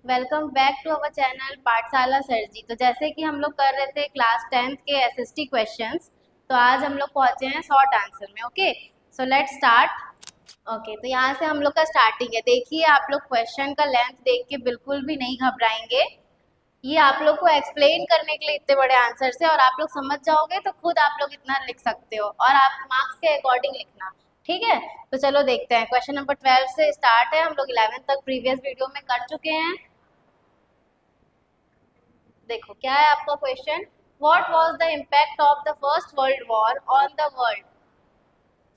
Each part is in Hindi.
Welcome back to our channel Pathshala sir ji. तो जैसे कि हम लोग कर रहे थे क्लास 10th के एसएसटी क्वेश्चंस, तो आज हम लोग पहुंचे हैं शॉर्ट आंसर में। Okay, so let's start. Okay, तो यहाँ से हम लोग का स्टार्टिंग है। देखिए, आप लोग क्वेश्चन का लेंथ देख के बिल्कुल भी नहीं घबराएंगे। ये आप लोग को एक्सप्लेन करने के लिए इतने बड़े आंसर से, और आप लोग समझ जाओगे तो खुद आप लोग इतना लिख सकते हो, और आप मार्क्स के अकॉर्डिंग लिखना। ठीक है, तो चलो देखते हैं। क्वेश्चन नंबर 12 से स्टार्ट है। हम लोग 11 तक प्रीवियस वीडियो में कर चुके हैं। देखो क्या है आपका question. What was the impact of the first world war on the world.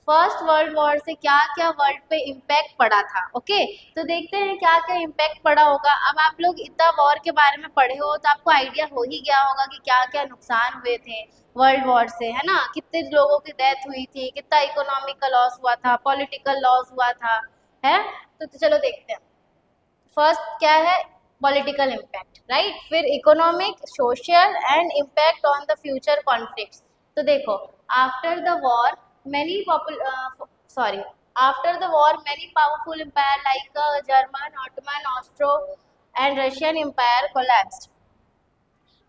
First world war से क्या क्या वर्ल्ड पे इम्पैक्ट पड़ा था। ओके, तो देखते हैं क्या क्या इम्पैक्ट पड़ा होगा। अब आप लोग इतना वॉर के बारे में पढ़े हो तो आपको आइडिया हो ही गया होगा कि क्या क्या नुकसान हुए थे वर्ल्ड वॉर से, है ना। कितने लोगों की डेथ हुई थी, कितना इकोनॉमिक का लॉस हुआ था, पॉलिटिकल लॉस हुआ था, है। तो चलो देखते हैं। फर्स्ट क्या है, पॉलिटिकल इम्पैक्ट, राइट। फिर economic, social and impact on the future conflicts. तो देखो, after the war many sorry after the war many powerful empire like German, Ottoman, Austro and Russian empire collapsed.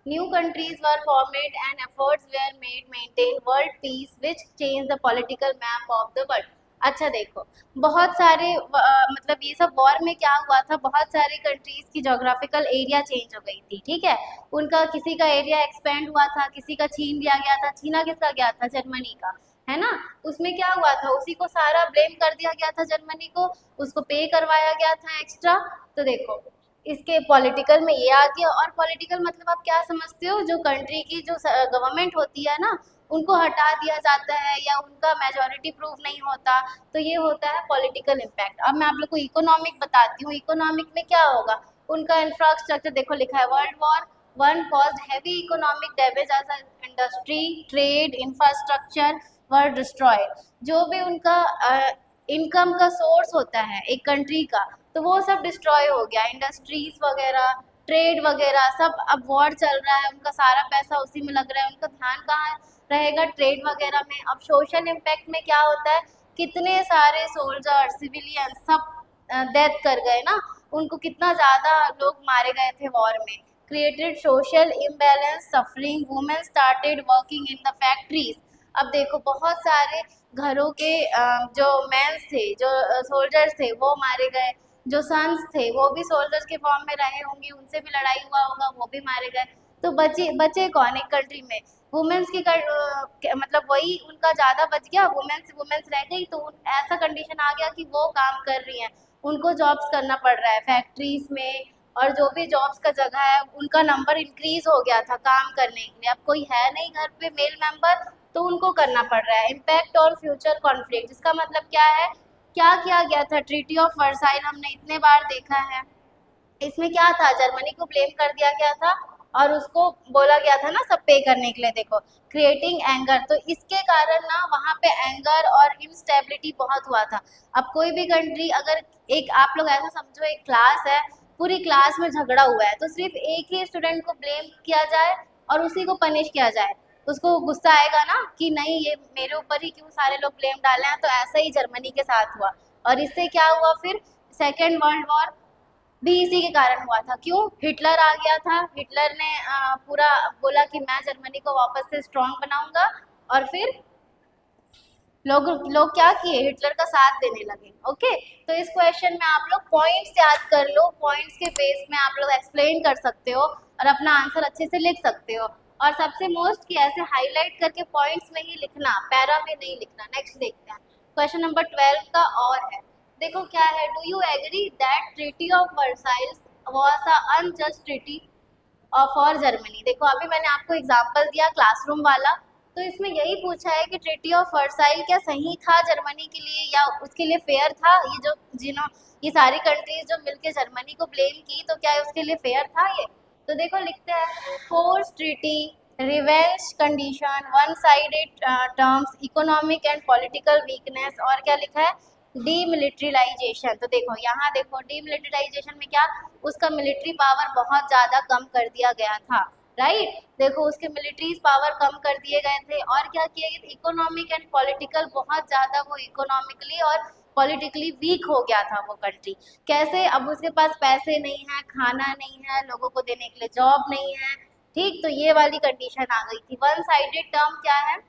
New countries were formed and efforts were made maintain world peace which changed the political map of the world. अच्छा देखो, बहुत सारे मतलब ये सब वॉर में क्या हुआ था, बहुत सारे कंट्रीज की जोग्राफिकल एरिया चेंज हो गई थी। ठीक है, उनका किसी का एरिया एक्सपेंड हुआ था, किसी का छीन लिया गया था। छीना किसका गया था, जर्मनी का, है ना। उसमें क्या हुआ था, उसी को सारा ब्लेम कर दिया गया था, जर्मनी को, उसको पे करवाया गया था एक्स्ट्रा। तो देखो, इसके पॉलिटिकल में ये आ गया। और पॉलिटिकल मतलब आप क्या समझते हो, जो कंट्री की जो गवर्नमेंट होती है ना, उनको हटा दिया जाता है या उनका मेजोरिटी प्रूफ नहीं होता, तो ये होता है पॉलिटिकल इम्पैक्ट। अब मैं आप लोग को इकोनॉमिक बताती हूँ। इकोनॉमिक में क्या होगा, उनका इंफ्रास्ट्रक्चर देखो लिखा है, world war one caused heavy economic damage as industry, trade, infrastructure were destroyed. जो भी उनका इनकम का सोर्स होता है एक कंट्री का, तो वो सब डिस्ट्रॉय हो गया। इंडस्ट्रीज वगैरह, ट्रेड वगैरह सब। अब वॉर चल रहा है, उनका सारा पैसा उसी में लग रहा है, उनका ध्यान कहाँ रहेगा, ट्रेड वगैरह में। अब सोशल इम्पैक्ट में क्या होता है, कितने सारे सोल्जर, सिविलियन सब डेथ कर गए ना, उनको कितना ज़्यादा लोग मारे गए थे वॉर में। Created social imbalance, suffering, women started working in the factories. अब देखो, बहुत सारे घरों के जो मेंस थे, जो सोल्जर्स थे, वो मारे गए। जो सन्स थे वो भी सोल्जर्स के फॉर्म में रहे होंगे, उनसे भी लड़ाई हुआ होगा, वो भी मारे गए। तो बचे बचे कौन एक कंट्री में, वुमेन्स की मतलब वही उनका ज़्यादा बच गया, वुमेन्स वुमेन्स रह गई। तो ऐसा कंडीशन आ गया कि वो काम कर रही हैं, उनको जॉब्स करना पड़ रहा है फैक्ट्रीज में, और जो भी जॉब्स का जगह है उनका नंबर इंक्रीज हो गया था काम करने के लिए। अब कोई है नहीं घर पे मेल मेंबर, तो उनको करना पड़ रहा है। इम्पैक्ट और फ्यूचर कॉन्फ्लिक्ट, इसका मतलब क्या है, क्या किया गया था, ट्रीटी ऑफ वर्साइल हमने इतने बार देखा है। इसमें क्या था, जर्मनी को ब्लेम कर दिया गया था और उसको बोला गया था ना सब पे करने के लिए। देखो, क्रिएटिंग एंगर, तो इसके कारण ना वहाँ पे एंगर और इंस्टेबिलिटी बहुत हुआ था। अब कोई भी कंट्री, अगर एक आप लोग ऐसा समझो, एक क्लास है, पूरी क्लास में झगड़ा हुआ है, तो सिर्फ एक ही स्टूडेंट को ब्लेम किया जाए और उसी को पनिश किया जाए, उसको गुस्सा आएगा ना कि नहीं, ये मेरे ऊपर ही क्यों सारे लोग ब्लेम डाले हैं। तो ऐसा ही जर्मनी के साथ हुआ, और इससे क्या हुआ फिर, सेकेंड वर्ल्ड वॉर भी इसी के कारण हुआ था। क्यों, हिटलर आ गया था, हिटलर ने पूरा बोला कि मैं जर्मनी को वापस से स्ट्रांग बनाऊंगा, और फिर लोग लोग क्या किए, हिटलर का साथ देने लगे। ओके, तो इस क्वेश्चन में आप लोग पॉइंट्स याद कर लो, पॉइंट्स के बेस में आप लोग एक्सप्लेन कर सकते हो और अपना आंसर अच्छे से लिख सकते हो। और सबसे मोस्ट कि ऐसे हाईलाइट करके पॉइंट्स में ही लिखना, पैरा में नहीं लिखना। नेक्स्ट देखते हैं क्वेश्चन नंबर 12 का। और है, देखो क्या है, do you agree that treaty of Versailles was a unjust treaty for Germany. देखो, अभी मैंने आपको एग्जांपल दिया क्लासरूम वाला, तो इसमें यही पूछा है कि ट्रीटी ऑफ वर्साइल क्या सही था जर्मनी के लिए या उसके लिए फेयर था। ये जो ये सारी कंट्रीज जो मिलके जर्मनी को ब्लेम की, तो क्या उसके लिए फेयर था ये। तो देखो लिखते हैं, force treaty, revenge condition, one sided terms, economic and political weakness, और क्या लिखा है, डीमिलिट्रिलाइजेशन। तो देखो यहाँ देखो, डीमिलिट्रिलाइजेशन में क्या, उसका मिलिट्री पावर बहुत ज़्यादा कम कर दिया गया था, राइट। देखो, उसके मिलिट्री पावर कम कर दिए गए थे, और क्या किया गया, इकोनॉमिक एंड पॉलिटिकल, बहुत ज़्यादा वो इकोनॉमिकली और पॉलिटिकली वीक हो गया था वो कंट्री। कैसे? अब उसके पास पैसे नहीं है, खाना नहीं है, लोगों को देने के लिए जॉब नहीं है, ठीक, तो ये वाली कंडीशन आ गई थी। वन साइडेड टर्म क्या है?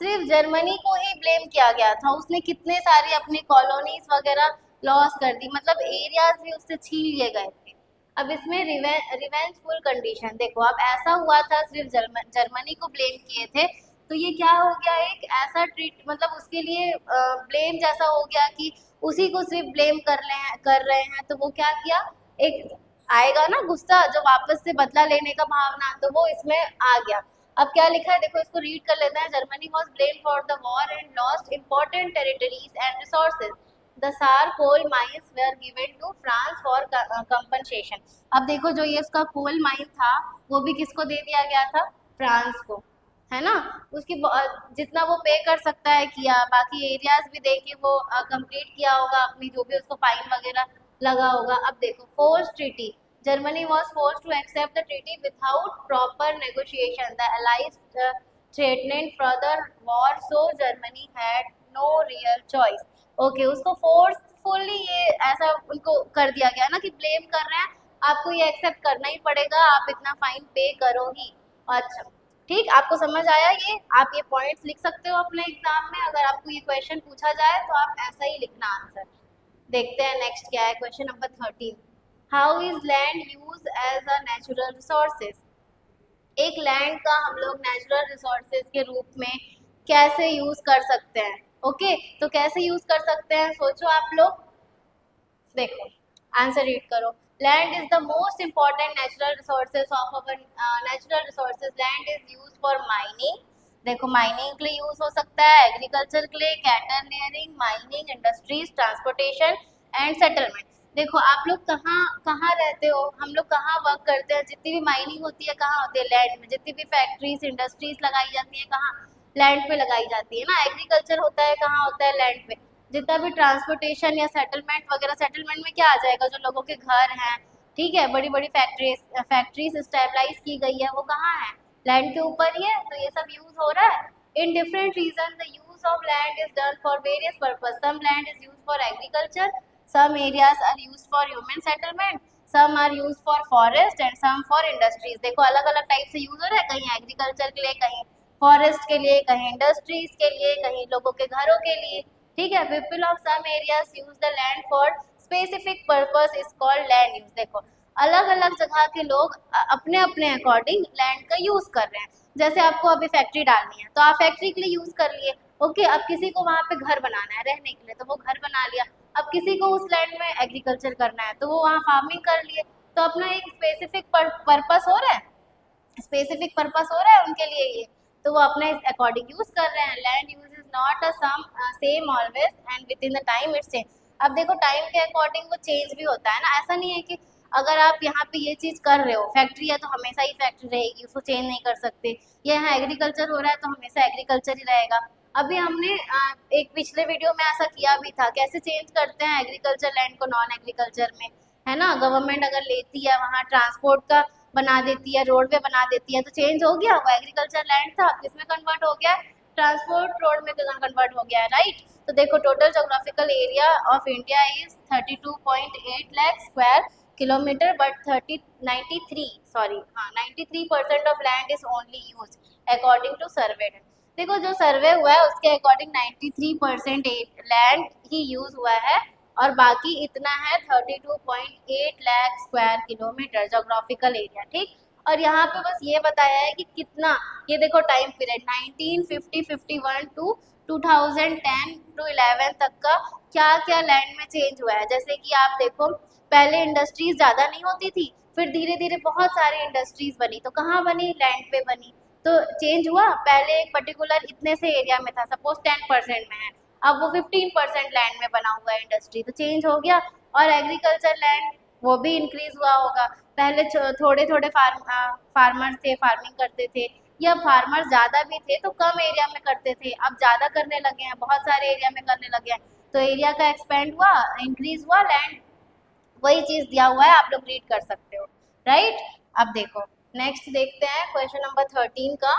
सिर्फ जर्मनी को ही ब्लेम किया गया था, उसने कितने सारे अपने कॉलोनीज वगैरह लॉस कर दी, मतलब एरियाज भी उससे छीन लिए गए थे। अब इसमें रिवेंजफुल कंडीशन देखो, अब ऐसा हुआ था सिर्फ जर्मनी को ब्लेम किए थे, तो ये क्या हो गया, एक ऐसा ट्रीट, मतलब उसके लिए ब्लेम जैसा हो गया कि उसी को सिर्फ ब्लेम कर रहे हैं, तो वो क्या किया, एक आएगा ना गुस्सा, जो वापस से बदला लेने का भावना, तो वो इसमें आ गया। अब क्या लिखा है देखो, इसको रीड कर लेते हैं। Germany was blame for the war and lost important territories and resources. The Saar coal mines were given to France for compensation. अब देखो, जो ये उसका कोल माइन था वो भी किसको दे दिया गया था? फ्रांस को, है ना। उसकी जितना वो पे कर सकता है किया, बाकी एरियाज भी दे के वो कंप्लीट किया होगा, अपनी जो भी उसको फाइन वगैरह लगा होगा। अब देखो, force treaty, Germany was forced to accept the treaty without proper negotiation. The Allies threatened further war, so Germany had no real choice. Okay, उसको फोर्सफुली ये ऐसा उनको कर दिया गया ना कि ब्लेम कर रहे हैं, आपको ये एक्सेप्ट करना ही पड़ेगा, आप इतना फाइन पे करो ही। अच्छा, ठीक, आपको समझ आया ये? आप ये पॉइंट्स लिख सकते हो अपने एग्जाम में, अगर आपको ये क्वेश्चन पूछा जाए तो आप ऐसा ही लिखना आंसर। देखते हैं नेक्स्ट क्या है, question number 13। How is land use as a natural resources? एक लैंड का हम लोग नेचुरल रिसोर्सेज के रूप में कैसे यूज कर सकते हैं? ओके, तो कैसे यूज कर सकते हैं, सोचो आप लोग। देखो, आंसर रीड करो। Land is the most important natural resources of our natural resources. Land is use for mining, देखो माइनिंग के लिए यूज हो सकता है, एग्रीकल्चर के लिए, cattle rearing, mining, industries, transportation and settlement. देखो आप लोग कहाँ कहाँ रहते हो, हम लोग कहाँ वर्क करते हैं, जितनी भी माइनिंग होती है कहाँ होती है? लैंड में। जितनी भी फैक्ट्रीज, इंडस्ट्रीज लगाई जाती है कहाँ? लैंड पे लगाई जाती है ना। एग्रीकल्चर होता है कहाँ होता है? लैंड पे। जितना भी ट्रांसपोर्टेशन या सेटलमेंट वगैरह, सेटलमेंट में क्या आ जाएगा, जो लोगों के घर हैं, ठीक है, बड़ी बड़ी फैक्ट्रीज स्टेबलाइज की गई है, वो कहाँ है? लैंड के ऊपर ही है, तो ये सब यूज हो रहा है। In different region the use of land is done for various purpose. Some land is use for agriculture, some areas are used for human settlement, some are used for forest and some for industries। देखो अलग अलग टाइप से यूज हो रहा है, कहीं एग्रीकल्चर के लिए, कहीं फॉरेस्ट के लिए, कहीं इंडस्ट्रीज के लिए, कहीं लोगों के घरों के लिए, ठीक है। People of some areas use the land for specific purpose is called land use. देखो अलग अलग जगह के लोग अपने अपने अकॉर्डिंग लैंड का यूज कर रहे हैं। जैसे आपको अभी फैक्ट्री डालनी है तो आप फैक्ट्री के लिए यूज कर लिए, ओके। अब किसी को वहां पे घर बनाना है रहने के लिए, तो वो घर बना लिया। अब किसी को उस लैंड में एग्रीकल्चर करना है तो वो वहाँ फार्मिंग कर लिए। तो अपना एक स्पेसिफिक पर्पस हो रहा है, स्पेसिफिक पर्पस हो रहा है उनके लिए ये, तो वो अपने अकॉर्डिंग यूज कर रहे हैं। Land use is not a sum same always and within the time it's change. अब देखो टाइम के अकॉर्डिंग वो चेंज भी होता है ना, ऐसा नहीं है कि अगर आप यहाँ पे ये चीज कर रहे हो, फैक्ट्री है तो हमेशा ही फैक्ट्री रहेगी, उसको चेंज नहीं कर सकते। ये यहाँ एग्रीकल्चर हो रहा है तो हमेशा एग्रीकल्चर ही रहेगा। अभी हमने एक पिछले वीडियो में ऐसा किया भी था, कैसे चेंज करते हैं एग्रीकल्चर लैंड को नॉन एग्रीकल्चर में, है ना। गवर्नमेंट अगर लेती है, वहाँ ट्रांसपोर्ट का बना देती है, रोडवे बना देती है, तो चेंज हो गया, वो एग्रीकल्चर लैंड था किसमें कन्वर्ट हो गया? ट्रांसपोर्ट रोड में कन्वर्ट हो गया है, राइट। तो देखो total geographical area of India is 32.8 lakh square kilometre, but 93% of land is only use according to survey. देखो जो सर्वे हुआ है उसके अकॉर्डिंग 93% लैंड ही यूज हुआ है, और बाकी इतना है 32.8 lakh square kilometre geographical area, ठीक। और यहाँ पे बस ये बताया है कि कितना, ये देखो टाइम पीरियड 1950-51 टू 2010 टू 11 तक का क्या क्या लैंड में चेंज हुआ है। जैसे कि आप देखो पहले इंडस्ट्रीज ज़्यादा नहीं होती थी, फिर धीरे धीरे बहुत सारी इंडस्ट्रीज बनी, तो कहाँ बनी? लैंड पे बनी, तो चेंज हुआ। पहले एक पर्टिकुलर इतने से एरिया में था, सपोज 10% में है, अब वो 15% लैंड में बना हुआ है इंडस्ट्री, तो चेंज हो गया। और एग्रीकल्चर लैंड वो भी इंक्रीज हुआ होगा। पहले थोड़े थोड़े फार्मर्स थे, फार्मिंग करते थे, या फार्मर्स ज़्यादा भी थे तो कम एरिया में करते थे, अब ज़्यादा करने लगे हैं, बहुत सारे एरिया में करने लगे हैं, तो एरिया का एक्सपेंड हुआ, इंक्रीज हुआ लैंड। वही चीज़ दिया हुआ है, आप लोग रीड कर सकते हो, राइट। अब देखो नेक्स्ट देखते हैं क्वेश्चन नंबर 13 का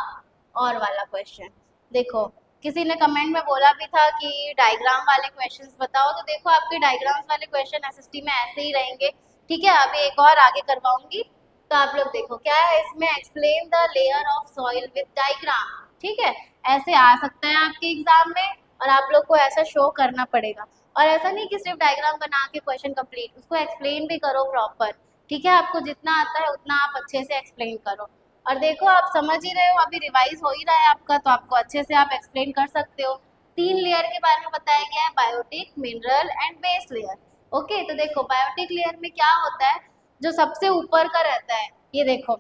और वाला क्वेश्चन। देखो किसी ने कमेंट में बोला भी था कि डायग्राम वाले क्वेश्चंस बताओ, तो देखो आपके डायग्राम्स वाले क्वेश्चन एसएसटी में ऐसे ही रहेंगे, ठीक है। अभी एक और आगे करवाऊंगी, तो आप लोग देखो क्या है इसमें, explain the layer of soil with diagram, ठीक है। ऐसे आ सकता है आपके एग्जाम में और आप लोग को ऐसा शो करना पड़ेगा, और ऐसा नहीं कि सिर्फ डायग्राम बना के क्वेश्चन कंप्लीट, उसको एक्सप्लेन भी करो प्रॉपर, ठीक है। आपको जितना आता है उतना आप अच्छे से एक्सप्लेन करो। और देखो आप समझ ही रहे हो, अभी रिवाइज हो ही रहा है आपका, तो आपको अच्छे से आप एक्सप्लेन कर सकते हो। 3 लेयर के बारे में बताया गया है, biotic, mineral and base layer. Okay, तो देखो बायोटिक लेयर में क्या होता है, जो सबसे ऊपर का रहता है, ये देखो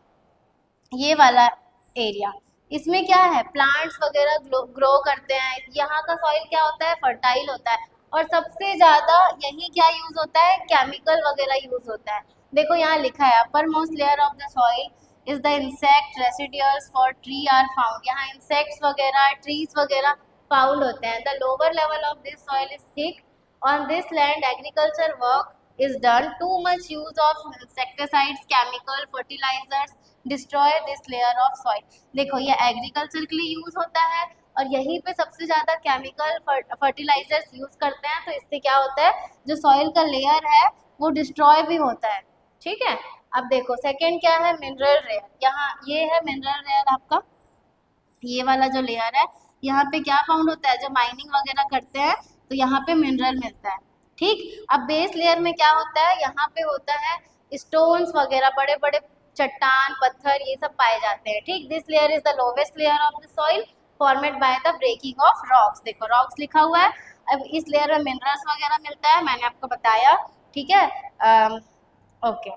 ये वाला एरिया, इसमें क्या है, प्लांट्स वगैरह ग्रो करते हैं। यहाँ का सॉइल क्या होता है, फर्टाइल होता है, और सबसे ज्यादा यही क्या यूज होता है, केमिकल वगैरह यूज होता है। देखो यहाँ लिखा है, upper most layer of the soil is the insect residues for tree are found. यहाँ इंसेक्ट्स वगैरह, ट्रीज वगैरह फाउंड होते हैं। The lower level of this soil is thick, on this land agriculture work is done. Too much use of insecticides, chemical fertilizers destroy this layer of soil. देखो ये एग्रीकल्चर के लिए यूज होता है, और यहीं पे सबसे ज्यादा केमिकल फर्टिलाइजर्स यूज करते हैं, तो इससे क्या होता है, जो सॉइल का लेयर है वो डिस्ट्रॉय भी होता है, ठीक है। अब देखो सेकंड क्या है, मिनरल लेयर। यहाँ ये है मिनरल लेयर आपका, ये वाला जो लेयर है, यहाँ पे क्या फाउंड होता है, जब माइनिंग वगैरह करते हैं तो यहाँ पे मिनरल मिलता है, ठीक। अब बेस लेयर में क्या होता है, यहाँ पे होता है स्टोन्स वगैरह, बड़े बड़े चट्टान पत्थर ये सब पाए जाते हैं, ठीक। This layer is the lowest layer of the soil formed by the breaking of rocks. देखो रॉक्स लिखा हुआ है। अब इस लेयर में मिनरल्स वगैरह मिलता है, मैंने आपको बताया, ठीक है। Okay,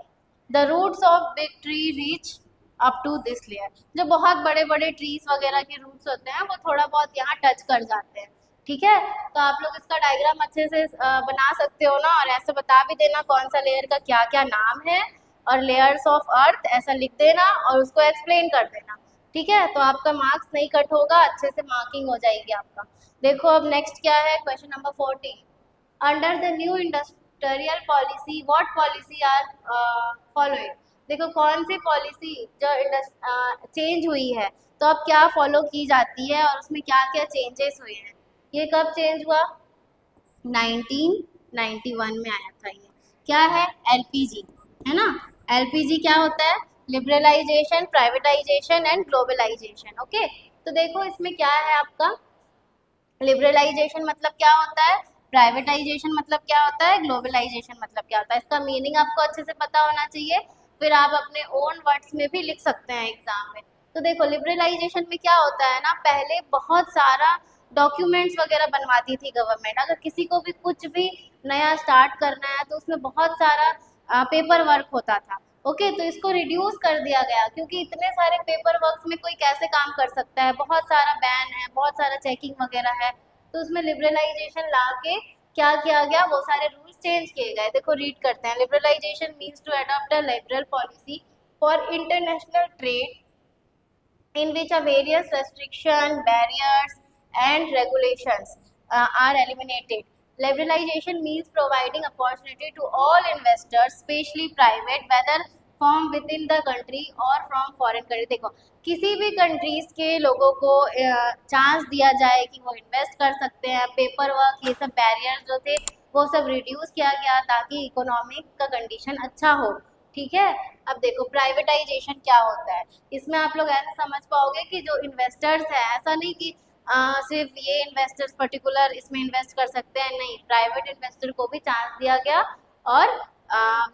the roots of big tree reach up to this layer. जो बहुत बड़े बड़े ट्रीज वगैरह के रूट्स होते हैं वो थोड़ा बहुत यहाँ टच कर जाते हैं, ठीक है। तो आप लोग इसका डायग्राम अच्छे से बना सकते हो ना, और ऐसे बता भी देना कौन सा लेयर का क्या क्या नाम है, और लेयर्स ऑफ अर्थ ऐसा लिख देना और उसको एक्सप्लेन कर देना, ठीक है। तो आपका मार्क्स नहीं कट होगा, अच्छे से मार्किंग हो जाएगी आपका। देखो अब नेक्स्ट क्या है, question number 14। Under the new industrial policy what policy are following. देखो कौन सी पॉलिसी जो चेंज हुई है, तो अब क्या फॉलो की जाती है और उसमें क्या क्या चेंजेस हुए हैं। ये कब चेंज हुआ, 1991 में आया था। ये क्या है, एलपीजी, है ना। एलपीजी क्या होता है, liberalisation, privatisation and globalisation. Okay, तो देखो इसमें क्या है आपका, लिबरलाइजेशन मतलब क्या होता है, प्राइवेटाइजेशन मतलब क्या होता है, ग्लोबलाइजेशन मतलब क्या होता है। इसका मीनिंग आपको अच्छे से पता होना चाहिए, फिर आप अपने ओन वर्ड्स में भी लिख सकते हैं एग्जाम में। तो देखो लिबरलाइजेशन में क्या होता है ना, पहले बहुत सारा डॉक्यूमेंट्स वगैरह बनवाती थी गवर्नमेंट। अगर किसी को भी कुछ भी नया स्टार्ट करना है तो उसमें बहुत सारा पेपर वर्क होता था। ओके, तो इसको रिड्यूस कर दिया गया, क्योंकि इतने सारे पेपर वर्क में कोई कैसे काम कर सकता है, बहुत सारा बैन है, बहुत सारा चेकिंग वगैरह है। तो उसमें लिबरलाइजेशन ला के क्या किया गया, वो सारे रूल्स चेंज किए गए। देखो रीड करते हैं, liberalisation means to adopt a liberal policy for international trade in which a various restriction, barriers and regulations are eliminated. Liberalization means providing opportunity to all investors, especially private, whether from within the country or from foreign country. देखो किसी भी कंट्रीज के लोगों को चांस दिया जाए कि वो इन्वेस्ट कर सकते हैं। पेपर वर्क ये सब बैरियर जो थे वो सब रिड्यूस किया गया ताकि इकोनॉमिक का कंडीशन अच्छा हो, ठीक है। अब देखो प्राइवेटाइजेशन क्या होता है, इसमें आप लोग ऐसे समझ पाओगे कि जो इन्वेस्टर्स है, ऐसा नहीं कि सिर्फ ये इन्वेस्टर्स पर्टिकुलर इसमें इन्वेस्ट कर सकते हैं, नहीं, प्राइवेट इन्वेस्टर को भी चांस दिया गया, और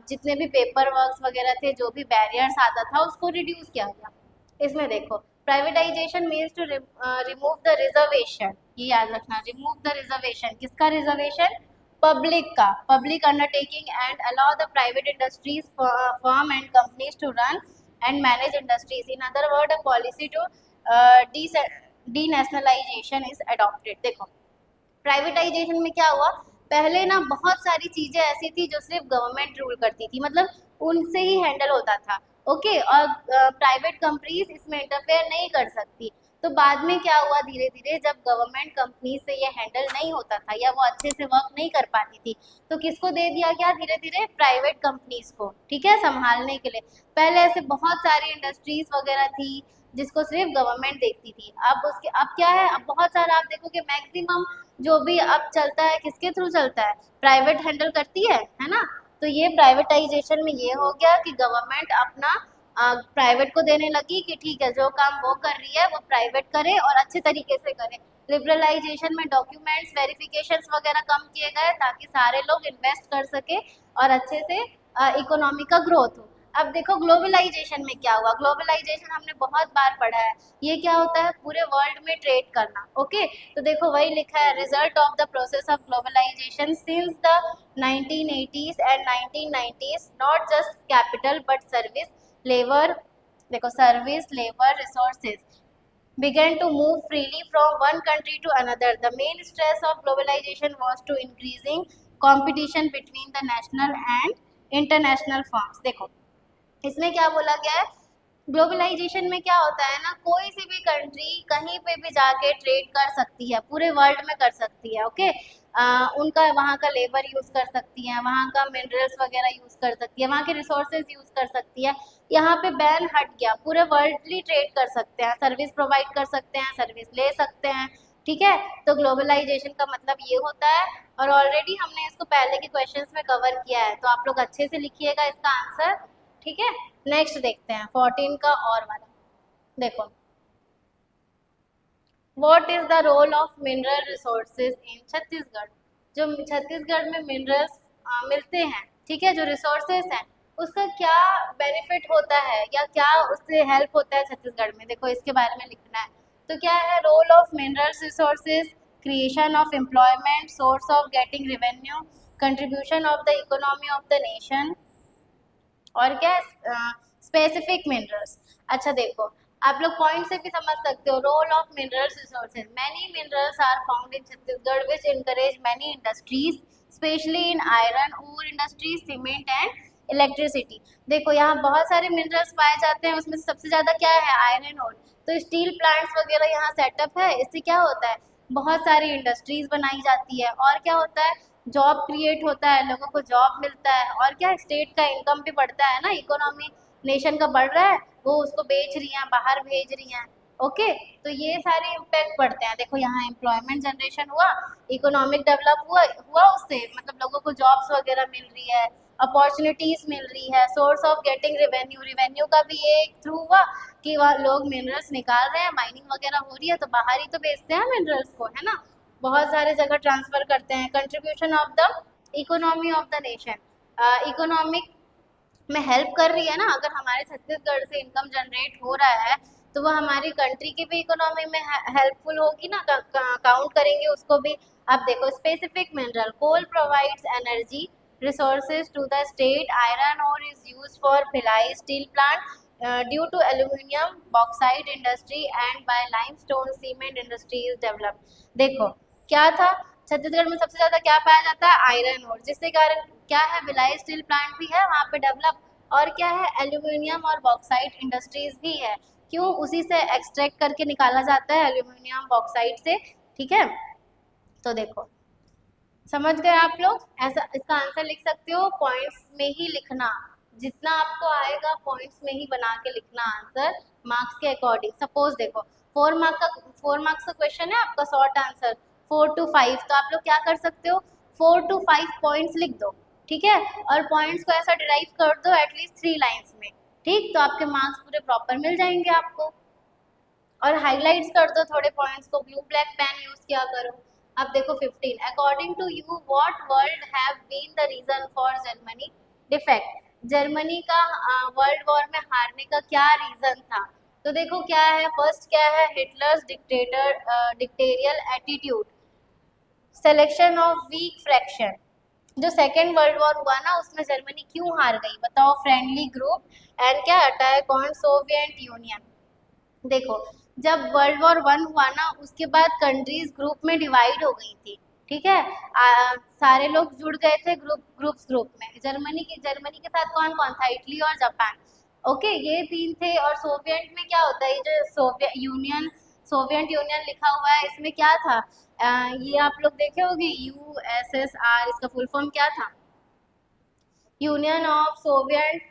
जितने भी पेपर वर्क्स वगैरह थे, जो भी बैरियर्स आता था उसको रिड्यूस किया गया। इसमें देखो privatisation means to remove the reservation, ये याद रखना, रिमूव द रिजर्वेशन, किसका रिजर्वेशन, पब्लिक का, public undertaking, and allow the private industries firm and companies to run and manage industries. In other word, a policy to denationalisation is adopted. देखो प्राइवेटाइजेशन में क्या हुआ, पहले ना बहुत सारी चीजें ऐसी थी जो सिर्फ गवर्नमेंट रूल करती थी, मतलब उनसे ही हैंडल होता था। ओके, और प्राइवेट कंपनीज इसमें इंटरफेयर नहीं कर सकती। तो बाद में क्या हुआ, धीरे धीरे जब गवर्नमेंट कंपनी से ये हैंडल नहीं होता था या वो अच्छे से वर्क नहीं कर पाती थी, तो किसको दे दिया गया, धीरे धीरे प्राइवेट कंपनीज को, ठीक है, संभालने के लिए। पहले ऐसे बहुत सारी इंडस्ट्रीज वगैरह थी जिसको सिर्फ गवर्नमेंट देखती थी। अब क्या है, अब बहुत सारा आप देखो कि मैक्सिमम जो भी अब चलता है किसके थ्रू चलता है, प्राइवेट हैंडल करती है ना। तो ये प्राइवेटाइजेशन में ये हो गया कि गवर्नमेंट अपना प्राइवेट को देने लगी कि ठीक है, जो काम वो कर रही है वो प्राइवेट करे और अच्छे तरीके से करे। लिबरलाइजेशन में डॉक्यूमेंट्स वेरिफिकेशंस वगैरह कम किए गए ताकि सारे लोग इन्वेस्ट कर सके और अच्छे से इकोनॉमी का ग्रोथ हो। अब देखो ग्लोबलाइजेशन में क्या हुआ, ग्लोबलाइजेशन हमने बहुत बार पढ़ा है, ये क्या होता है, पूरे वर्ल्ड में ट्रेड करना। ओके, तो देखो वही लिखा है, result of the process of globalisation since the 1980s and 1990s, not just capital but service labour, देखो service labour resources began to move freely from one country to another. The main stress of globalization was to increasing competition between the national and international firms. देखो इसमें क्या बोला गया है, ग्लोबलाइजेशन में क्या होता है ना, कोई सी भी कंट्री कहीं पे भी जाके ट्रेड कर सकती है, पूरे वर्ल्ड में कर सकती है। ओके, उनका वहाँ का लेबर यूज़ कर सकती है, वहाँ का मिनरल्स वगैरह यूज़ कर सकती है, वहाँ के रिसोर्सेज यूज़ कर सकती है। यहाँ पे बैन हट गया, पूरे वर्ल्डली ट्रेड कर सकते हैं, सर्विस प्रोवाइड कर सकते हैं, सर्विस ले सकते हैं, ठीक है। तो ग्लोबलाइजेशन का मतलब ये होता है, और ऑलरेडी हमने इसको पहले के क्वेश्चंस में कवर किया है, तो आप लोग अच्छे से लिखिएगा इसका आंसर, ठीक है। नेक्स्ट देखते हैं 14 का और वाला, देखो what is the role of mineral resources in Chhattisgarh. जो छत्तीसगढ़ में मिनरल्स मिलते हैं, ठीक है, जो रिसोर्सेज हैं, उसका क्या बेनिफिट होता है या क्या उससे हेल्प होता है छत्तीसगढ़ में, देखो इसके बारे में लिखना है। तो क्या है, role of mineral resources, creation of employment, source of getting revenue, contribution of the economy of the nation, और क्या स्पेसिफिक मिनरल्स। अच्छा देखो, आप लोग पॉइंट से भी समझ सकते हो, role of minerals resources, many minerals are found in Chhattisgarh which encourage many industries specially in iron ore industries, cement and electricity. देखो यहाँ बहुत सारे मिनरल्स पाए जाते हैं, उसमें सबसे ज़्यादा क्या है, आयरन ओर। तो स्टील प्लांट्स वगैरह यहाँ सेटअप है, इससे क्या होता है, बहुत सारी इंडस्ट्रीज बनाई जाती है, और क्या होता है, जॉब क्रिएट होता है, लोगों को जॉब मिलता है, और क्या स्टेट का इनकम भी बढ़ता है ना, इकोनॉमी नेशन का बढ़ रहा है, वो उसको बेच रही हैं, बाहर भेज रही हैं। ओके, तो ये सारे इम्पैक्ट पड़ते हैं। देखो यहाँ एम्प्लॉयमेंट जनरेशन हुआ, इकोनॉमिक डेवलप हुआ उससे, मतलब लोगों को जॉब्स वगैरह मिल रही है, अपॉर्चुनिटीज मिल रही है, source of getting revenue, revenue का भी ये थ्रू हुआ कि वह लोग मिनरल्स निकाल रहे हैं, माइनिंग वगैरह हो रही है, तो बाहर ही तो बेचते हैं मिनरल्स को, है ना, बहुत सारे जगह ट्रांसफर करते हैं। Contribution of the economy of the nation, economic में हेल्प कर रही है ना, अगर हमारे छत्तीसगढ़ से इनकम जनरेट हो रहा है तो वो हमारी कंट्री की भी इकोनॉमी में हेल्पफुल होगी ना, काउंट करेंगे उसको भी। अब देखो specific mineral, coal provides energy resources to the state, iron ore is used for Bhilai steel plant due to aluminium bauxite industry and by limestone cement industry is developed. देखो क्या था, छत्तीसगढ़ में सबसे ज्यादा क्या पाया जाता है, आयरन ओर, जिसके कारण क्या है, भिलाई स्टील प्लांट भी है वहाँ पे डेवलप, और क्या है, एल्यूमिनियम और बॉक्साइट इंडस्ट्रीज भी है। क्यों, उसी से एक्सट्रैक्ट करके निकाला जाता है एल्यूमिनियम बॉक्साइट से, ठीक है। तो देखो समझ गए आप लोग, ऐसा इसका आंसर लिख सकते हो, पॉइंट्स में ही लिखना, जितना आपको आएगा पॉइंट्स में ही बना के लिखना आंसर, मार्क्स के अकॉर्डिंग। सपोज देखो 4 मार्क्स का क्वेश्चन है आपका, शॉर्ट आंसर 4 to 5, तो आप लोग क्या कर सकते हो, 4 to 5 पॉइंट्स लिख दो, ठीक है, और पॉइंट्स को ऐसा डिराइव कर दो एटलीस्ट 3 लाइन्स में, ठीक, तो आपके मार्क्स पूरे प्रॉपर मिल जाएंगे आपको। और हाईलाइट्स कर दो थोड़े पॉइंट्स को, ब्लू ब्लैक पेन यूज किया करो। अब देखो 15, according to you what would have been the reason for Germany defect, Germany का वर्ल्ड वॉर में हारने का क्या रीजन था। तो देखो क्या है, फर्स्ट क्या है, Hitler's dictatorial attitude, selection of weak fraction. जो सेकेंड वर्ल्ड वॉर हुआ ना, उसमें जर्मनी क्यों हार गई बताओ, फ्रेंडली ग्रुप एंड क्या, अटैक ऑन सोवियत यूनियन। देखो जब वर्ल्ड वॉर 1 हुआ ना, उसके बाद कंट्रीज ग्रुप में डिवाइड हो गई थी, ठीक है, सारे लोग जुड़ गए थे ग्रुप में। जर्मनी के साथ कौन कौन था, इटली और जापान, ओके, ये 3 थे। और सोवियत में क्या होता है, ये जो सोवियत यूनियन लिखा हुआ है, इसमें क्या था? ये आप लोग देखे होंगे, USSR, इसका फुल फॉर्म क्या था? Union of Soviet.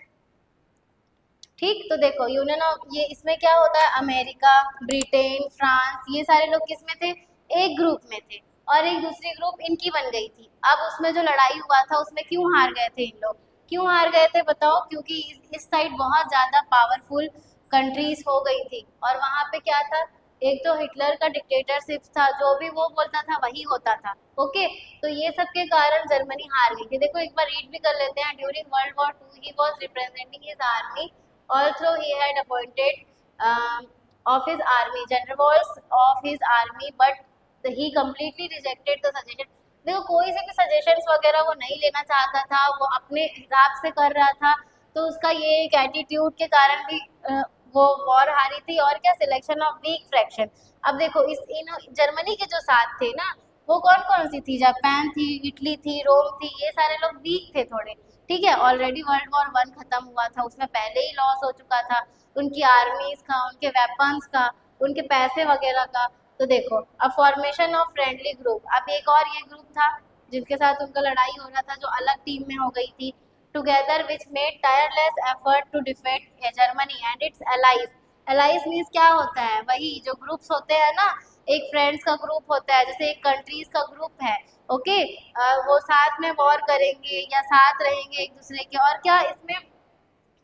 ठीक, तो देखो यूनियन ऑफ, ये इसमें क्या होता है, अमेरिका, ब्रिटेन, फ्रांस, ये सारे लोग किस में थे? एक ग्रुप में थे, और एक दूसरी ग्रुप इनकी बन गई थी। अब उसमें जो लड़ाई हुआ था उसमें क्यों हार गए थे इन लोग? क्यों हार गए थे बताओ? क्योंकि इस साइड बहुत ज्यादा पावरफुल कंट्रीज हो गई थी, और वहां पे क्या था, एक तो हिटलर का डिक्टेटरशिप था, जो भी वो बोलता था वही होता था। ओके, तो ये सब के कारण जर्मनी हार गई थी। देखो एक बार रीड भी कर लेते हैं। During world war two he was representing his army, although he had appointed of his army generals of his army, but he completely rejected the suggestion. देखो कोई से भी सजेशंस वगैरह वो नहीं लेना चाहता था, वो अपने हिसाब से कर रहा था, तो उसका ये एक एटीट्यूड के कारण भी वो वॉर हारी थी। और क्या, सिलेक्शन ऑफ वीक फ्रैक्शन। अब देखो इन जर्मनी के जो साथ थे ना, वो कौन कौन सी थी? जापान थी, इटली थी, रोम थी, ये सारे लोग वीक थे थोड़े। ठीक है, ऑलरेडी वर्ल्ड वॉर 1 खत्म हुआ था, उसमें पहले ही लॉस हो चुका था उनकी आर्मीज का, उनके वेपन्स का, उनके पैसे वगैरह का। तो देखो अब फॉर्मेशन ऑफ फ्रेंडली ग्रुप, अब एक और ये ग्रुप था जिनके साथ उनका लड़ाई हो रहा था, जो अलग टीम में हो गई थी। Together which made tireless effort to defend Germany and its allies. Allies मीन्स क्या होता है? वही जो ग्रुप्स होते हैं ना, एक फ्रेंड्स का ग्रुप होता है, जैसे एक कंट्रीज का ग्रुप है। ओके, वो साथ में वॉर करेंगे या साथ रहेंगे एक दूसरे के। और क्या, इसमें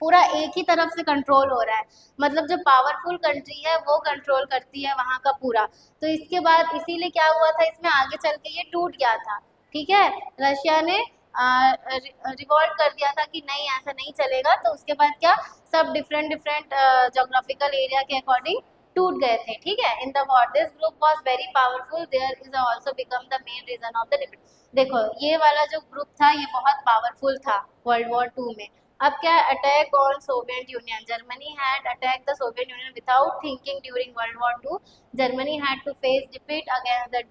पूरा एक ही तरफ से कंट्रोल हो रहा है, मतलब जो पावरफुल कंट्री है वो कंट्रोल करती है वहां का पूरा। तो इसके बाद इसीलिए क्या हुआ था, इसमें आगे चल के ये टूट गया था। ठीक है, रशिया ने रिवॉल्ट कर दिया था कि नहीं ऐसा नहीं चलेगा। तो उसके बाद क्या, सब डिफरेंट डिफरेंट जोग्राफिकल एरिया के अकॉर्डिंग टूट गए थे। ठीक है, in the war this group was very powerful, there is also become the main reason of the defeat. देखो ये वाला जो ग्रुप था ये बहुत पावरफुल था वर्ल्ड वॉर 2 में। अब क्या, attack on Soviet Union, Germany had attack the Soviet Union without thinking during world war 2। Germany had to face defeat against the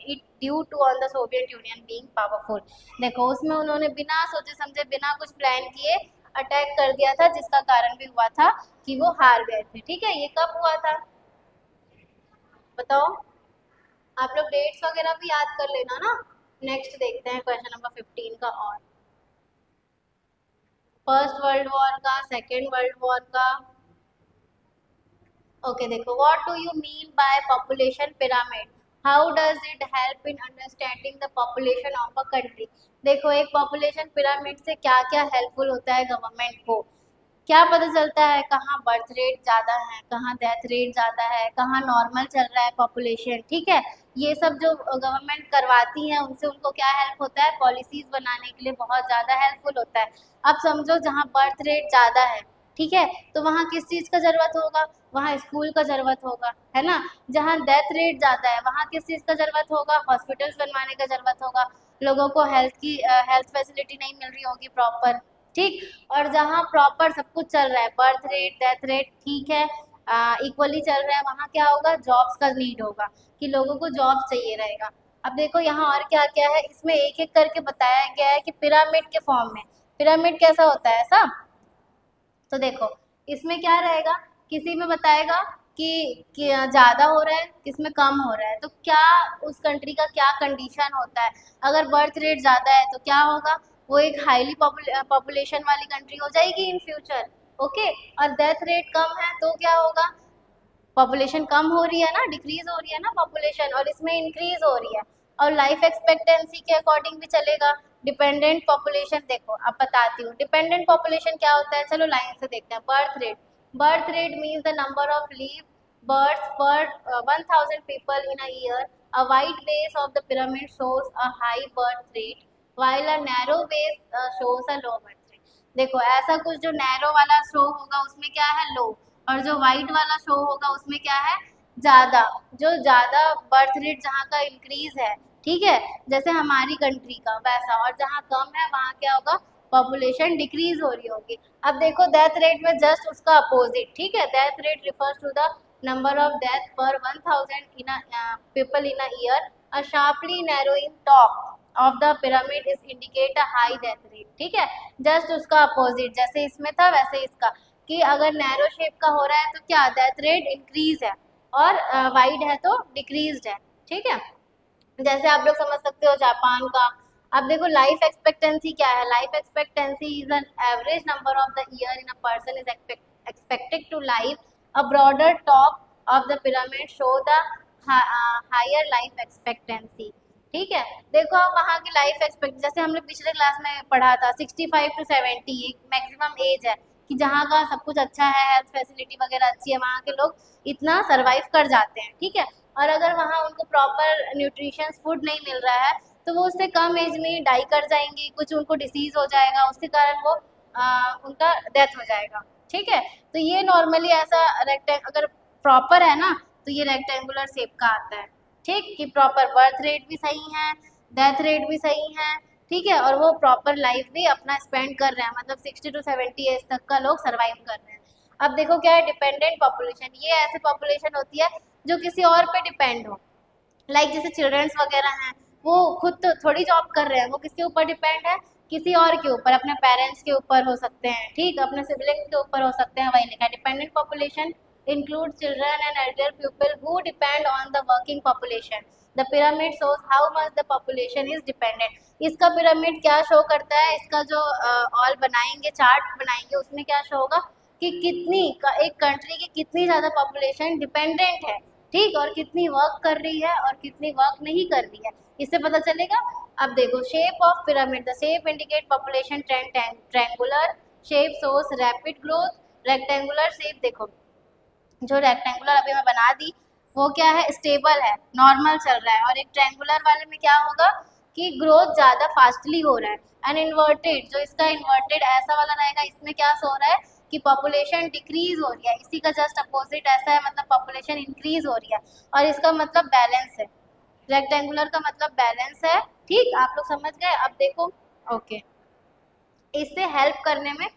it due to on the Soviet Union being powerful. देखो उसमें उन्होंने बिना सोचे समझे, बिना कुछ प्लान किए अटैक कर दिया था, जिसका कारण भी हुआ था कि वो हार गए थे। ठीक है, ये कब हुआ था बताओ? आप लोग डेट्स वगैरह भी याद कर लेना ना। नेक्स्ट देखते हैं क्वेश्चन नंबर 15 का। और फर्स्ट वर्ल्ड वॉर का, सेकेंड वर्ल्ड वॉर का। ओके देखो, what do you mean by population pyramid? How does it help in understanding the population of a country? देखो एक पॉपुलेशन पिरामिड से क्या क्या हेल्पफुल होता है गवर्नमेंट को? क्या पता चलता है? कहाँ बर्थ रेट ज़्यादा है, कहाँ डेथ रेट ज़्यादा है, कहाँ नॉर्मल चल रहा है पॉपुलेशन। ठीक है, ये सब जो गवर्नमेंट करवाती है उनसे उनको क्या हेल्प होता है? पॉलिसीज बनाने के लिए बहुत ज़्यादा हेल्पफुल होता है। अब समझो जहाँ बर्थ रेट ज़्यादा है, ठीक है, तो वहाँ किस चीज़ का ज़रूरत होगा? वहाँ स्कूल का ज़रूरत होगा, है ना। जहाँ डेथ रेट ज़्यादा है वहाँ किस चीज़ का ज़रूरत होगा? हॉस्पिटल्स बनवाने का ज़रूरत होगा। लोगों को हेल्थ फैसिलिटी नहीं मिल रही होगी प्रॉपर। ठीक, और जहाँ प्रॉपर सब कुछ चल रहा है, बर्थ रेट डेथ रेट ठीक है, इक्वली चल रहा है, वहाँ क्या होगा? जॉब्स का नीड होगा, कि लोगों को जॉब चाहिए रहेगा। अब देखो यहाँ और क्या क्या है, इसमें एक एक करके बताया गया है कि पिरामिड के फॉर्म में। पिरामिड कैसा होता है ऐसा? तो देखो इसमें क्या रहेगा, किसी में बताएगा कि ज़्यादा हो रहा है, किसमें कम हो रहा है। तो क्या उस कंट्री का क्या कंडीशन होता है? अगर बर्थ रेट ज़्यादा है तो क्या होगा? वो एक हाईली पॉपुलेशन वाली कंट्री हो जाएगी इन फ्यूचर। ओके, और डेथ रेट कम है तो क्या होगा? पॉपुलेशन कम हो रही है ना, डिक्रीज हो रही है ना पॉपुलेशन, और इसमें इंक्रीज हो रही है। और लाइफ एक्सपेक्टेंसी के अकॉर्डिंग भी चलेगा। डिपेंडेंट पॉपुलेशन, देखो अब बताती हूँ डिपेंडेंट पॉपुलेशन क्या होता है, चलो लाइन से देखते हैं। Birth rate, birth rate means the number of leave births per 1000 people in a year. A wide base of the pyramid shows a high birth rate while a narrow base shows a low birth rate. देखो ऐसा कुछ जो नैरो वाला शो होगा उसमें क्या है? लो। और जो वाइड वाला शो होगा उसमें क्या है? ज़्यादा। जो ज़्यादा बर्थ रेट जहाँ का इंक्रीज है, ठीक है, जैसे हमारी कंट्री का वैसा, और जहाँ कम है वहाँ क्या होगा? पॉपुलेशन डिक्रीज हो रही होगी। अब देखो डेथ रेट में जस्ट उसका अपोजिट। ठीक है, death rate refers to the number of death per 1000 in a people in a year. A sharply narrowing top of the pyramid is indicate a high death rate. ठीक है, जस्ट उसका अपोजिट, जैसे इसमें था वैसे इसका, कि अगर नैरो शेप का हो रहा है तो क्या डेथ रेट इंक्रीज है, और वाइड है तो डिक्रीज्ड है, ठीक है। जैसे आप लोग समझ सकते हो जापान का। अब देखो लाइफ एक्सपेक्टेंसी क्या है, life expectancy is an average number of the year in a person is expected to live a broader top of the pyramid show the higher life expectancy, ठीक है। देखो अब वहाँ की लाइफ एक्सपेक्ट, जैसे हमने पिछले क्लास में पढ़ा था 65 to 70 एक मैक्सिमम एज है कि जहाँ का सब कुछ अच्छा है, हेल्थ फैसिलिटी वगैरह अच्छी है, वहाँ के लोग इतना सर्वाइव कर जाते हैं, ठीक है। और अगर वहाँ उनको प्रॉपर न्यूट्रिशंस फूड नहीं मिल रहा है तो वो उससे कम एज में डाई कर जाएंगे, कुछ उनको डिसीज हो जाएगा, उसके कारण वो उनका डेथ हो जाएगा, ठीक है। तो ये नॉर्मली ऐसा अगर प्रॉपर है ना तो ये रेक्टेंगुलर शेप का आता है, ठीक, कि प्रॉपर बर्थ रेट भी सही है, डेथ रेट भी सही है, ठीक है, और वो प्रॉपर लाइफ भी अपना स्पेंड कर रहे हैं, मतलब 60 to 70 एज तक का लोग सर्वाइव कर रहे हैं। अब देखो क्या है डिपेंडेंट पॉपुलेशन, ये ऐसी पॉपुलेशन होती है जो किसी और पे डिपेंड हो, लाइक जैसे चिल्ड्रंस वगैरह हैं, वो खुद तो थोड़ी जॉब कर रहे हैं, वो किसके ऊपर डिपेंड है, किसी और के ऊपर, अपने पेरेंट्स के ऊपर हो सकते हैं, ठीक, अपने सिबलिंग्स के ऊपर हो सकते हैं, वही लिखा है dependent population include children and elder people who depend on the working population. The pyramid shows how much the population is dependent. इसका पिरामिड क्या शो करता है, इसका जो ऑल बनाएंगे चार्ट बनाएंगे उसमें क्या शो होगा कि कितनी एक कंट्री की कितनी ज़्यादा पॉपुलेशन डिपेंडेंट है, ठीक, और कितनी वर्क कर रही है और कितनी वर्क नहीं कर रही है, इससे पता चलेगा। अब देखो shape of pyramid, the shape indicate population trend, triangular shape shows rapid growth, rectangular shape देखो जो रेक्टेंगुलर अभी मैं बना दी वो क्या है, स्टेबल है, नॉर्मल चल रहा है, और एक ट्रैंगुलर वाले में क्या होगा कि ग्रोथ ज़्यादा फास्टली हो रहा है। एंड इन्वर्टेड, जो इसका इन्वर्टेड ऐसा वाला रहेगा, इसमें क्या हो रहा है कि पॉपुलेशन डिक्रीज हो रही है, इसी का जस्ट अपोजिट ऐसा है, मतलब पॉपुलेशन इंक्रीज हो रही है, और इसका मतलब बैलेंस है, रेक्टेंगुलर का मतलब बैलेंस है, ठीक, आप लोग समझ गए। अब देखो ओके, इससे हेल्प करने में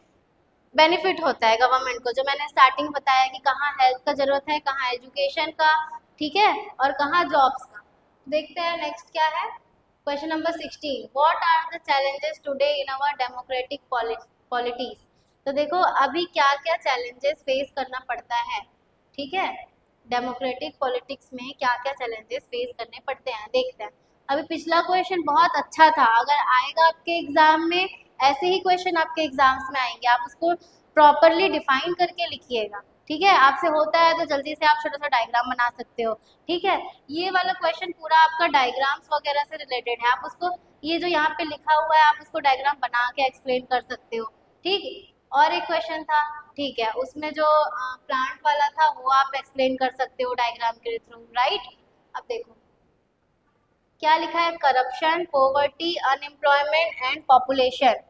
बेनिफिट होता है गवर्नमेंट को, जो मैंने स्टार्टिंग बताया कि कहाँ हेल्थ का जरूरत है, कहाँ एजुकेशन का, ठीक है, और कहाँ जॉब्स का। देखते हैं नेक्स्ट क्या है, question number 16, what are the challenges today in our democratic politics. तो देखो अभी क्या क्या चैलेंजेस फेस करना पड़ता है, ठीक है, डेमोक्रेटिक पॉलिटिक्स में क्या क्या चैलेंजेस फेस करने पड़ते हैं, देखते हैं। अभी पिछला क्वेश्चन बहुत अच्छा था, अगर आएगा आपके एग्जाम में, ऐसे ही क्वेश्चन आपके एग्जाम्स में आएंगे, आप उसको प्रॉपरली डिफाइन करके लिखिएगा, ठीक है, आपसे होता है तो जल्दी से आप छोटा सा डायग्राम बना सकते हो, ठीक है। ये वाला क्वेश्चन पूरा आपका डायग्राम्स वगैरह से रिलेटेड है, आप उसको ये जो यहाँ पे लिखा हुआ है आप उसको डायग्राम बना के एक्सप्लेन कर सकते हो, ठीक। और एक क्वेश्चन था, ठीक है, उसमें जो प्लांट वाला था वो आप एक्सप्लेन कर सकते हो डायग्राम के थ्रू, राइट। अब देखो क्या लिखा है, corruption, poverty, unemployment and population,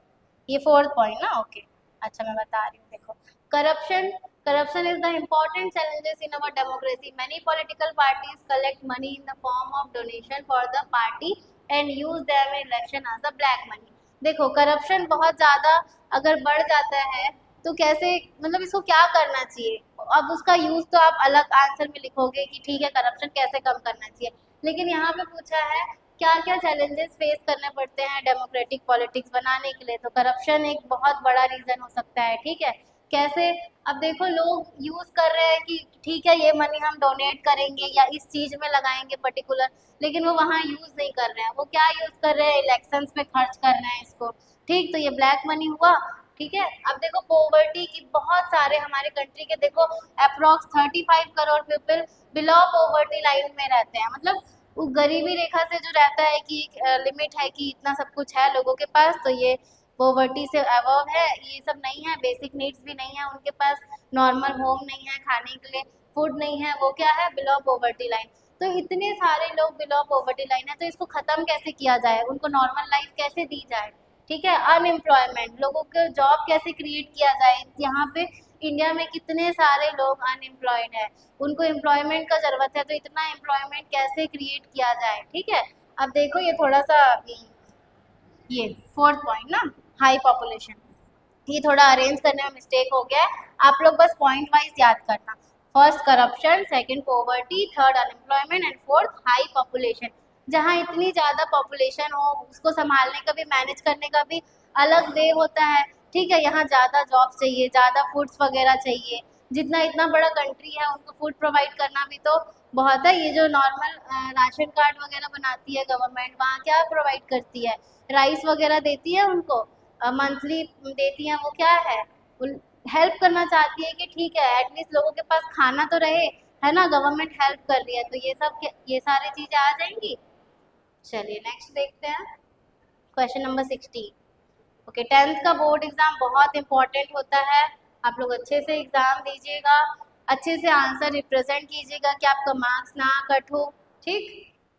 ये 4th पॉइंट ना, ओके। अच्छा मैं बता रही हूँ, देखो corruption is the important challenges in our democracy. Many political parties collect money in the form of donation for the party and use them in election as a black money. देखो करप्शन बहुत ज़्यादा अगर बढ़ जाता है तो कैसे, मतलब इसको क्या करना चाहिए, अब उसका यूज़ तो आप अलग आंसर में लिखोगे कि ठीक है करप्शन कैसे कम करना चाहिए, लेकिन यहाँ पे पूछा है क्या क्या चैलेंजेस फेस करने पड़ते हैं डेमोक्रेटिक पॉलिटिक्स बनाने के लिए, तो करप्शन एक बहुत बड़ा रीज़न हो सकता है, ठीक है। कैसे, अब देखो लोग यूज़ कर रहे हैं कि ठीक है ये मनी हम डोनेट करेंगे या इस चीज़ में लगाएंगे पर्टिकुलर, लेकिन वो वहाँ यूज़ नहीं कर रहे हैं, वो क्या यूज़ कर रहे हैं, इलेक्शंस में खर्च कर रहे हैं इसको, ठीक, तो ये ब्लैक मनी हुआ, ठीक है। अब देखो पॉवर्टी की, बहुत सारे हमारे कंट्री के देखो approx 35 crore people below poverty line में रहते हैं, मतलब वो गरीबी रेखा से जो रहता है कि लिमिट है कि इतना सब कुछ है लोगों के पास, तो ये पॉवर्टी से अबव है, ये सब नहीं है, बेसिक नीड्स भी नहीं है उनके पास, नॉर्मल होम नहीं है, खाने के लिए फूड नहीं है, वो क्या है, बिलो पॉवर्टी लाइन। तो इतने सारे लोग बिलो पॉवर्टी लाइन है, तो इसको ख़त्म कैसे किया जाए, उनको नॉर्मल लाइफ कैसे दी जाए, ठीक है। अनएम्प्लॉयमेंट, लोगों को जॉब कैसे क्रिएट किया जाए, यहाँ पे इंडिया में कितने सारे लोग अनएम्प्लॉयड है, उनको एम्प्लॉयमेंट का ज़रूरत है, तो इतना एम्प्लॉयमेंट कैसे क्रिएट किया जाए, ठीक है। अब देखो ये थोड़ा सा ये 4th पॉइंट ना, हाई पॉपुलेशन, ये थोड़ा अरेंज करने में मिस्टेक हो गया है, आप लोग बस पॉइंट वाइज याद करना, first corruption, second poverty, third unemployment and fourth high population. जहाँ इतनी ज़्यादा पॉपुलेशन हो उसको संभालने का भी, मैनेज करने का भी अलग वे होता है, ठीक है, यहाँ ज़्यादा जॉब्स चाहिए, ज़्यादा फूड्स वगैरह चाहिए, जितना इतना बड़ा कंट्री है उनको फूड प्रोवाइड करना भी तो बहुत है। ये जो नॉर्मल राशन कार्ड वगैरह बनाती है गवर्नमेंट, वहाँ क्या प्रोवाइड करती है, राइस वगैरह देती है उनको, मंथली देती हैं। वो क्या है, हेल्प करना चाहती है कि ठीक है एटलीस्ट लोगों के पास खाना तो रहे, है ना, गवर्नमेंट हेल्प कर रही है। तो ये सारी चीजें आ जाएंगी। चलिए नेक्स्ट देखते हैं, क्वेश्चन नंबर 16। ओके, 10th का बोर्ड एग्जाम बहुत इंपॉर्टेंट होता है, आप लोग अच्छे से एग्जाम दीजिएगा, अच्छे से आंसर रिप्रेजेंट कीजिएगा कि आपका मार्क्स ना कट हो। ठीक,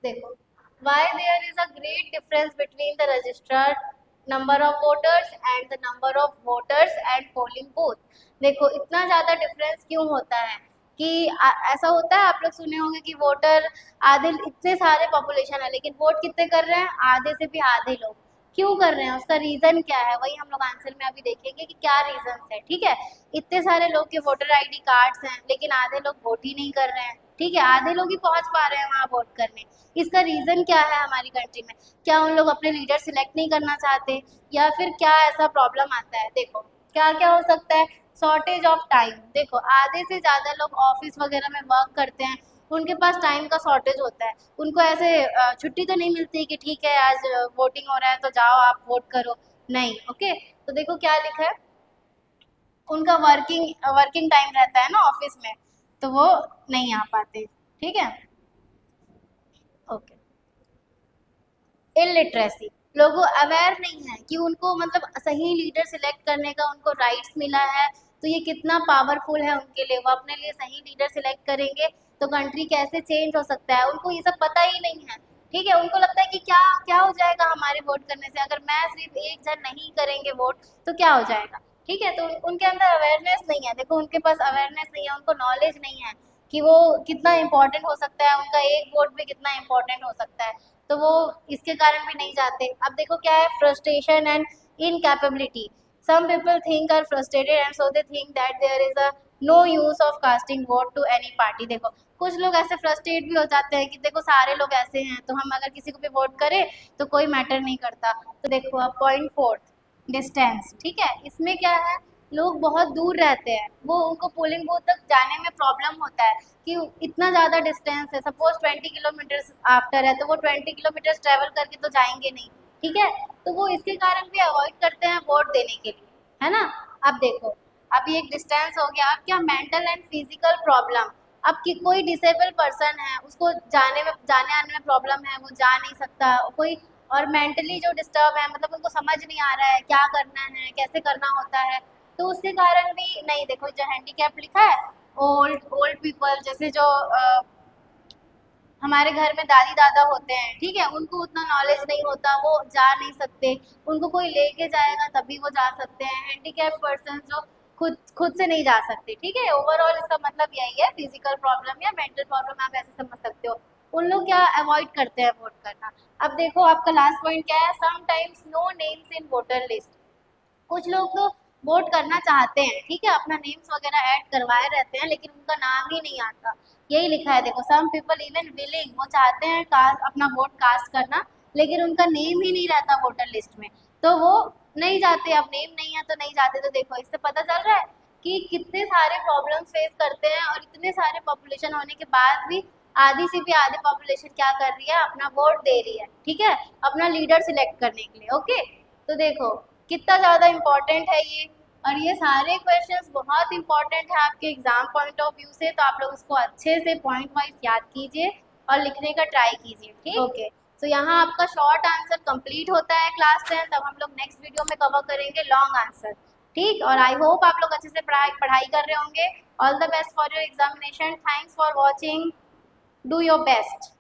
देखो, why there is a great difference between the registered number of voters and the number of voters and polling booth. देखो इतना ज़्यादा डिफरेंस क्यों होता है कि ऐसा होता है, आप लोग सुने होंगे कि वोटर आधे, इतने सारे पॉपुलेशन है लेकिन वोट कितने कर रहे हैं, आधे से भी आधे लोग। क्यों कर रहे हैं, उसका रीजन क्या है, वही हम लोग आंसर में अभी देखेंगे कि क्या रीजन है। ठीक है, इतने सारे लोग के वोटर आईडी कार्ड्स हैं लेकिन आधे लोग वोट ही नहीं कर रहे हैं। ठीक है, आधे लोग ही पहुंच पा रहे हैं वहाँ वोट करने। इसका रीजन क्या है हमारी कंट्री में, क्या उन लोग अपने लीडर सिलेक्ट नहीं करना चाहते, या फिर क्या ऐसा प्रॉब्लम आता है। देखो क्या क्या हो सकता है, शॉर्टेज ऑफ टाइम। देखो आधे से ज़्यादा लोग ऑफिस वगैरह में वर्क करते हैं, उनके पास टाइम का शॉर्टेज होता है, उनको ऐसे छुट्टी तो नहीं मिलती कि ठीक है आज वोटिंग हो रहा है तो जाओ आप वोट करो, नहीं। ओके, तो देखो क्या लिखा है, उनका वर्किंग टाइम रहता है ना ऑफिस में, तो वो नहीं आ पाते। ठीक है, ओके। इलिटरेसी, लोगों अवेयर नहीं है कि उनको मतलब सही लीडर सिलेक्ट करने का उनको राइट्स मिला है, तो ये कितना पावरफुल है उनके लिए, वो अपने लिए सही लीडर सिलेक्ट करेंगे तो कंट्री कैसे चेंज हो सकता है, उनको ये सब पता ही नहीं है। ठीक है, उनको लगता है कि क्या क्या हो जाएगा हमारे वोट करने से, अगर मैं सिर्फ एक जन नहीं करेंगे वोट तो क्या हो जाएगा। ठीक है, तो उनके अंदर अवेयरनेस नहीं है, देखो उनके पास अवेयरनेस नहीं है, उनको नॉलेज नहीं है कि वो कितना इम्पोर्टेंट हो सकता है, उनका एक वोट भी कितना इम्पोर्टेंट हो सकता है, तो वो इसके कारण भी नहीं जाते। अब देखो क्या है, frustration and incapability. Some people think are frustrated and so they think that there is a no use of casting vote to any party. देखो कुछ लोग ऐसे फ्रस्ट्रेट भी हो जाते हैं कि देखो सारे लोग ऐसे हैं तो हम अगर किसी को भी वोट करें तो कोई मैटर नहीं करता। तो देखो अब पॉइंट फोर्थ, डिस्टेंस। ठीक है, इसमें क्या है, लोग बहुत दूर रहते हैं, वो उनको पोलिंग बूथ तक जाने में प्रॉब्लम होता है कि इतना ज़्यादा डिस्टेंस है, सपोज 20 किलोमीटर्स आफ्टर है तो वो 20 किलोमीटर्स ट्रेवल करके तो जाएंगे नहीं। ठीक है, तो वो इसके कारण भी अवॉइड करते हैं वोट देने के लिए, है ना। अब देखो, अभी एक डिस्टेंस हो गया, अब क्या मेंटल एंड फिजिकल प्रॉब्लम। अब कि कोई डिसेबल पर्सन है, उसको जाने आने में प्रॉब्लम है, वो जा नहीं सकता कोई, और मेंटली जो डिस्टर्ब है, मतलब उनको समझ नहीं आ रहा है क्या करना है कैसे करना होता है, तो उसके कारण भी नहीं। देखो जो हैंडीकैप लिखा है, ओल्ड ओल्ड पीपल, जैसे जो हमारे घर में दादी दादा होते हैं, ठीक है, उनको उतना नॉलेज नहीं होता, वो जा नहीं सकते, उनको कोई लेके जाएगा तभी वो जा सकते हैं। हैंडीकैप पर्सन जो खुद खुद से नहीं जा सकते। ठीक है, ओवरऑल इसका मतलब यही है, फिजिकल प्रॉब्लम या मेंटल प्रॉब्लम आप ऐसे समझ सकते हो। उन लोग क्या अवॉइड करते हैं वोट करना। अब देखो आपका लास्ट पॉइंट क्या है, sometimes no names in voter list. कुछ लोग तो वोट करना चाहते हैं, ठीक है, अपना नेम्स वगैरह ऐड करवाए रहते हैं लेकिन उनका नाम ही नहीं आता। यही लिखा है, देखो सम पीपल इवन विलिंग, वो चाहते हैं कास्ट अपना वोट कास्ट करना लेकिन उनका नेम ही नहीं रहता वोटर लिस्ट में, तो वो नहीं जाते। अब नेम नहीं है तो नहीं जाते। तो देखो इससे पता चल रहा है कि कितने सारे प्रॉब्लम्स फेस करते हैं, और इतने सारे पॉपुलेशन होने के बाद भी आधी से भी आधी पॉपुलेशन क्या कर रही है, अपना वोट दे रही है। ठीक है, अपना लीडर सिलेक्ट करने के लिए। ओके, तो देखो कितना ज़्यादा इम्पोर्टेंट है ये, और ये सारे क्वेश्चंस बहुत इंपॉर्टेंट है आपके एग्जाम पॉइंट ऑफ व्यू से, तो आप लोग इसको अच्छे से पॉइंट वाइज याद कीजिए और लिखने का ट्राई कीजिए। ठीक, ओके, तो यहाँ आपका शॉर्ट आंसर कंप्लीट होता है क्लास 10। तब हम लोग नेक्स्ट वीडियो में कवर करेंगे लॉन्ग आंसर। ठीक, और आई होप आप लोग अच्छे से पढ़ाई कर रहे होंगे। All the best for your examination, thanks for watching, do your best.